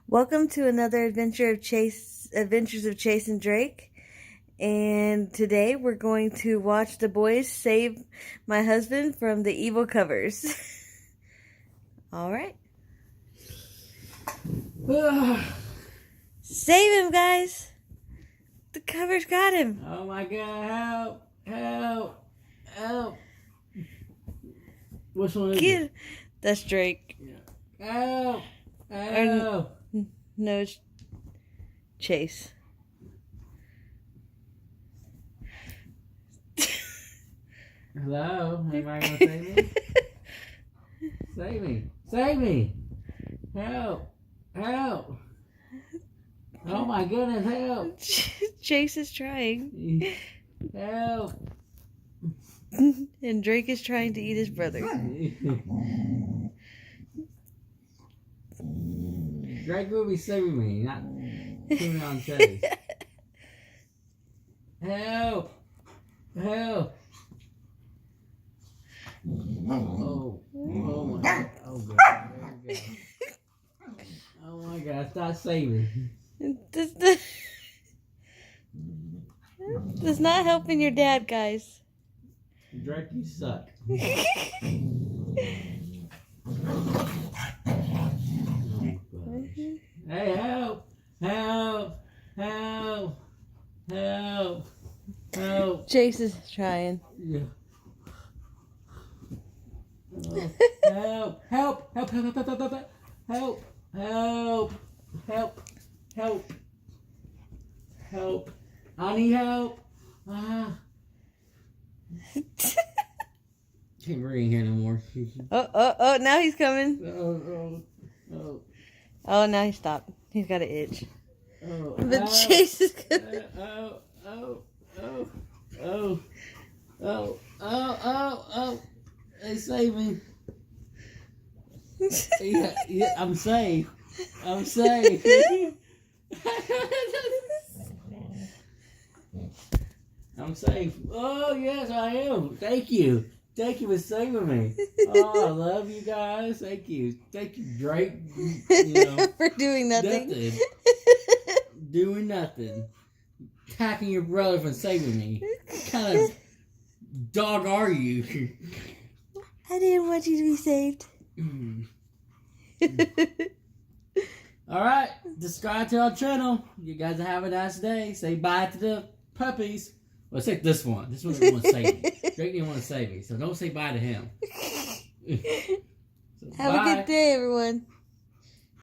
Welcome to another Adventures of Chase and Drake. And today we're going to watch the boys save my husband from the evil covers. All right. Save him, guys. The covers got him. Oh my God, help, help, help. Which one is it? That's Drake. Help, help. No, it's Chase. Hello, anybody gonna save me? Save me, save me. Help, help. Oh my goodness, help. Chase is trying. Help. And Drake is trying to eat his brother. Drake will be saving me, not putting on Chase. Help! Help! Oh my God! Oh God! Oh my God! Stop saving. That's not helping your dad, guys. Drake, you suck. Hey, help! Help! Help! Help! Help! Chase is trying. Yeah. Oh, help! Help! Help! Help! Help! Help! Help! Help! Help! Help! Help! I need help! Ah! Can't breathe here no more. Oh! Now he's coming. Oh! Oh, now he stopped. He's got an itch. Oh! But Help. Chase is coming. Oh! They saved me. Yeah, I'm safe. I'm safe. I'm safe. Oh, yes, I am. Thank you. Thank you for saving me. Oh, I love you guys. Thank you. Thank you, Drake. For doing nothing. Doing nothing. Attacking your brother for saving me. What kind of dog are you? I didn't want you to be saved. Alright, subscribe to our channel. You guys have a nice day. Say bye to the puppies. Well, say this one. This one didn't want to save me. Drake didn't want to save me, so don't say bye to him. So, Have a bye. good day, everyone.